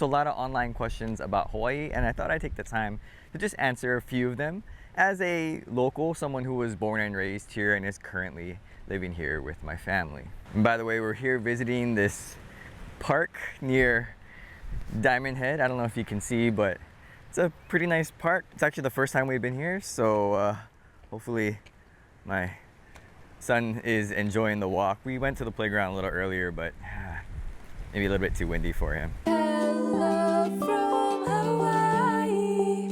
So a lot of online questions about Hawaii, and I thought I'd take the time to just answer a few of them as a local, someone who was born and raised here and is currently living here with my family. And by the way, we're here visiting this park near Diamond Head. I don't know if you can see, but it's a pretty nice park. It's actually the first time we've been here, so hopefully my son is enjoying the walk. We went to the playground a little earlier, but maybe a little bit too windy for him. Hello from Hawaii.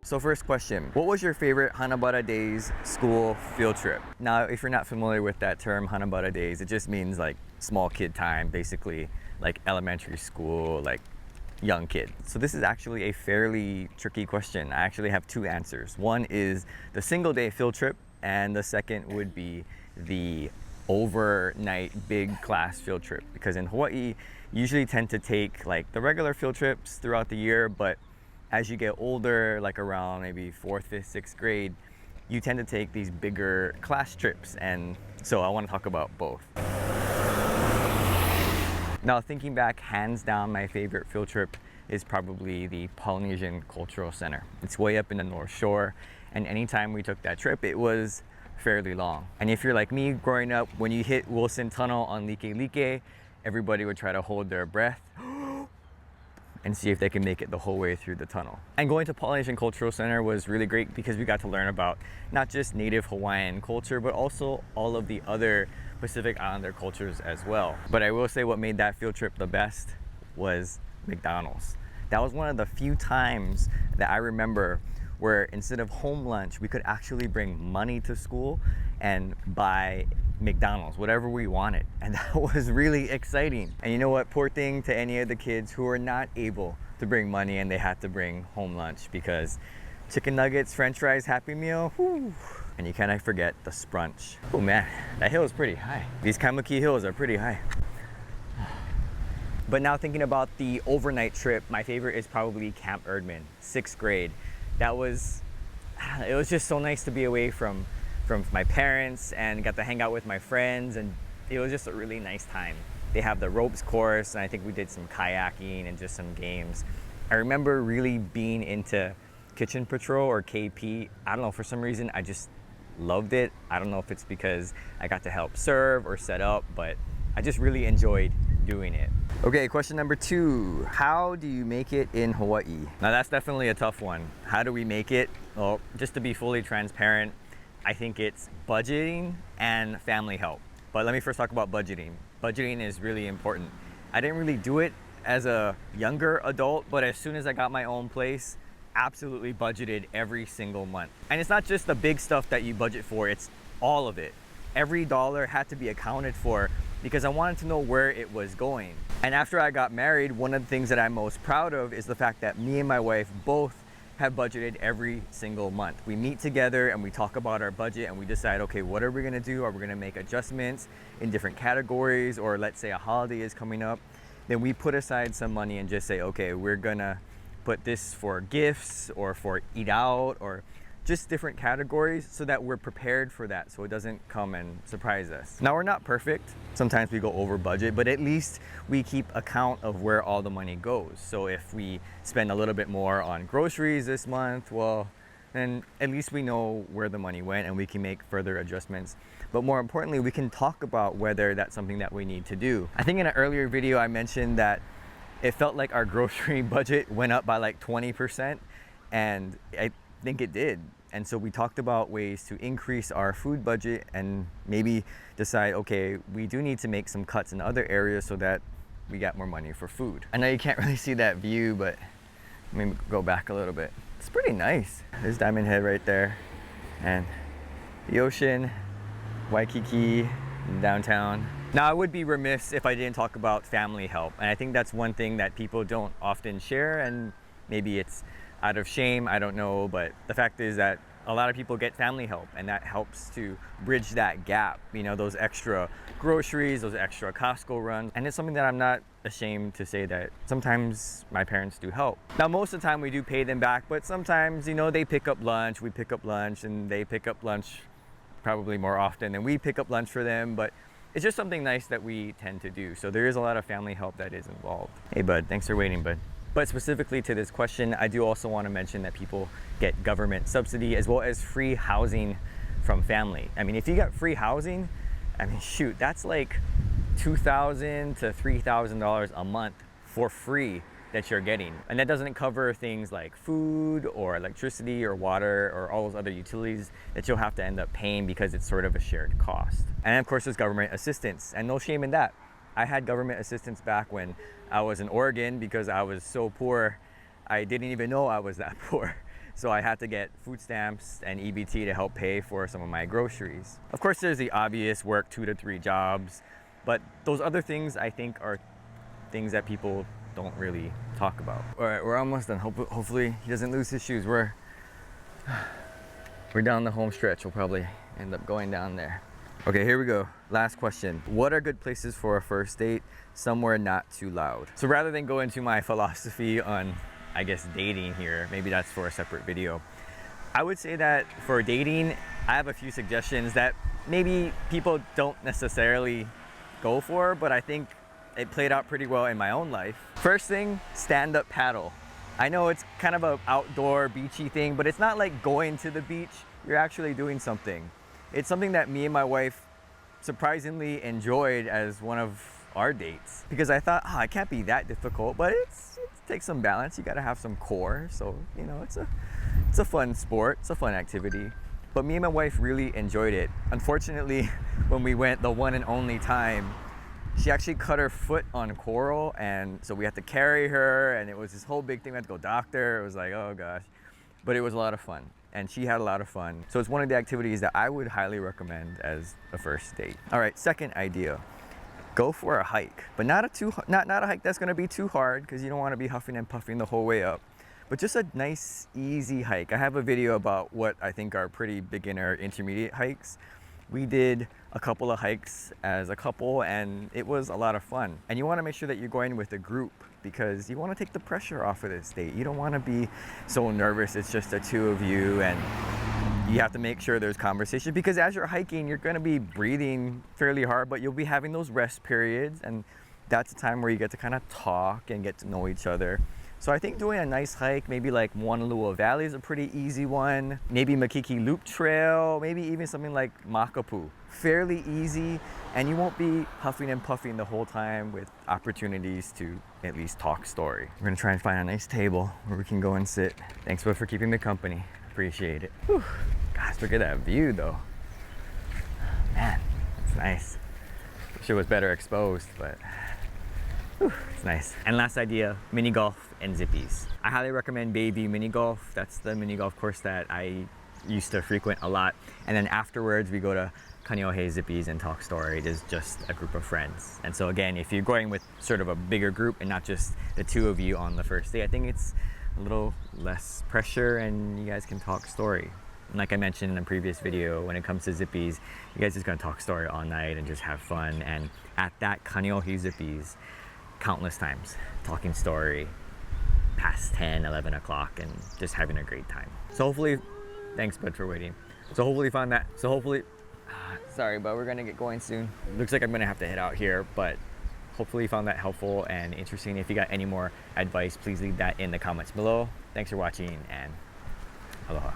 So first question, what was your favorite Hanabata Days school field trip? Now, if you're not familiar with that term, Hanabata Days, it just means like small kid time, basically like elementary school, like young kid. So this is actually a fairly tricky question. I actually have two answers. One is the single day field trip, and the second would be the overnight big class field trip, because in Hawaii you usually tend to take like the regular field trips throughout the year, but as you get older, like around maybe 4th, 5th, 6th grade, you tend to take these bigger class trips, and so I want to talk about both. Now, thinking back, hands down my favorite field trip is probably the Polynesian Cultural Center. It's way up in the North Shore, and anytime we took that trip, it was fairly long. And if you're like me growing up, when you hit Wilson Tunnel on Like Like, everybody would try to hold their breath and see if they can make it the whole way through the tunnel. And going to Polynesian Cultural Center was really great because we got to learn about not just native Hawaiian culture, but also all of the other Pacific Islander cultures as well. But I will say what made that field trip the best was McDonald's. That was one of the few times that I remember where instead of home lunch, we could actually bring money to school and buy McDonald's, whatever we wanted. And that was really exciting. And you know what? Poor thing to any of the kids who were not able to bring money and they had to bring home lunch, because chicken nuggets, french fries, Happy Meal, whew, and you kind of forget the scrunch. Oh man, that hill is pretty high. These Kaimuki hills are pretty high. But now thinking about the overnight trip, my favorite is probably Camp Erdman, 6th grade. It was just so nice to be away from my parents and got to hang out with my friends, and it was just a really nice time. They have the ropes course, and I think we did some kayaking and just some games. I remember really being into Kitchen Patrol or KP. I don't know, for some reason I just loved it. I don't know if it's because I got to help serve or set up, but I just really enjoyed doing it. Okay, question number 2. How do you make it in Hawaii? Now that's definitely a tough one. How do we make it? Well, just to be fully transparent, I think it's budgeting and family help. But let me first talk about budgeting. Budgeting is really important. I didn't really do it as a younger adult, but as soon as I got my own place, absolutely budgeted every single month. And it's not just the big stuff that you budget for, it's all of it. Every dollar had to be accounted for because I wanted to know where it was going. And after I got married, one of the things that I'm most proud of is the fact that me and my wife both have budgeted every single month. We meet together and we talk about our budget and we decide, okay, what are we gonna do? Are we gonna make adjustments in different categories? Or let's say a holiday is coming up, then we put aside some money and just say, okay, we're gonna put this for gifts or for eat out or just different categories so that we're prepared for that, so it doesn't come and surprise us. Now, we're not perfect. Sometimes we go over budget, but at least we keep account of where all the money goes. So if we spend a little bit more on groceries this month, well, then at least we know where the money went and we can make further adjustments. But more importantly, we can talk about whether that's something that we need to do. I think in an earlier video, I mentioned that it felt like our grocery budget went up by like 20%, and I think it did. And so we talked about ways to increase our food budget and maybe decide, okay, we do need to make some cuts in other areas so that we got more money for food. I know you can't really see that view, but let me go back a little bit. It's pretty nice. There's Diamond Head right there, and the ocean, Waikiki, downtown. Now, I would be remiss if I didn't talk about family help. And I think that's one thing that people don't often share, and maybe it's out of shame, I don't know, but the fact is that a lot of people get family help, and that helps to bridge that gap, you know, those extra groceries, those extra Costco runs. And it's something that I'm not ashamed to say that sometimes my parents do help. Now, most of the time we do pay them back, but sometimes, you know, they pick up lunch, we pick up lunch, and they pick up lunch probably more often than we pick up lunch for them. But it's just something nice that we tend to do. So there is a lot of family help that is involved. Hey bud, thanks for waiting, bud. But specifically to this question, I do also want to mention that people get government subsidy as well as free housing from family. I mean, if you get free housing, I mean, shoot, that's like $2,000 to $3,000 a month for free that you're getting. And that doesn't cover things like food or electricity or water or all those other utilities that you'll have to end up paying because it's sort of a shared cost. And of course, there's government assistance, and no shame in that. I had government assistance back when I was in Oregon because I was so poor, I didn't even know I was that poor. So I had to get food stamps and EBT to help pay for some of my groceries. Of course, there's the obvious work 2 to 3 jobs, but those other things I think are things that people don't really talk about. All right, we're almost done. Hopefully he doesn't lose his shoes. We're down the home stretch. We'll probably end up going down there. Okay, here we go. Last question. What are good places for a first date? Somewhere not too loud. So rather than go into my philosophy on, I guess, dating here, maybe that's for a separate video, I would say that for dating, I have a few suggestions that maybe people don't necessarily go for, but I think it played out pretty well in my own life. First thing, stand-up paddle. I know it's kind of an outdoor beachy thing, but it's not like going to the beach. You're actually doing something. It's something that me and my wife surprisingly enjoyed as one of our dates, because I thought, it can't be that difficult, but it takes some balance. You gotta have some core. So, you know, it's a fun sport, it's a fun activity. But me and my wife really enjoyed it. Unfortunately, when we went the one and only time, she actually cut her foot on coral, and so we had to carry her, and it was this whole big thing. We had to go doctor. It was like, oh gosh. But it was a lot of fun, and she had a lot of fun. So it's one of the activities that I would highly recommend as a first date. All right, second idea. Go for a hike, but not a hike that's gonna be too hard, because you don't wanna be huffing and puffing the whole way up. But just a nice, easy hike. I have a video about what I think are pretty beginner intermediate hikes. We did a couple of hikes as a couple, and it was a lot of fun. And you want to make sure that you're going with a group, because you want to take the pressure off of this date. You don't want to be so nervous it's just the two of you, and you have to make sure there's conversation, because as you're hiking, you're going to be breathing fairly hard, but you'll be having those rest periods, and that's a time where you get to kind of talk and get to know each other. So I think doing a nice hike, maybe like Wanalua Valley is a pretty easy one. Maybe Makiki Loop Trail, maybe even something like Makapu. Fairly easy, and you won't be huffing and puffing the whole time, with opportunities to at least talk story. We're gonna try and find a nice table where we can go and sit. Thanks for keeping me company. Appreciate it. Whew. Gosh, look at that view though. Man, it's nice. Wish it was better exposed, but it's nice. And last idea, mini golf and zippies. I highly recommend Bayview Mini Golf. That's the mini golf course that I used to frequent a lot. And then afterwards, we go to Kaneohe Zippies and talk story. It is just a group of friends. And so again, if you're going with sort of a bigger group and not just the two of you on the first day, I think it's a little less pressure and you guys can talk story. And like I mentioned in a previous video, when it comes to Zippies, you guys just gonna talk story all night and just have fun. And at that Kaneohe Zippies, countless times talking story past 10, 11 o'clock and just having a great time. So hopefully, thanks bud for waiting. So hopefully you found that. So hopefully, sorry, but we're gonna get going soon. Looks like I'm gonna have to head out here, but hopefully you found that helpful and interesting. If you got any more advice, please leave that in the comments below. Thanks for watching, and aloha.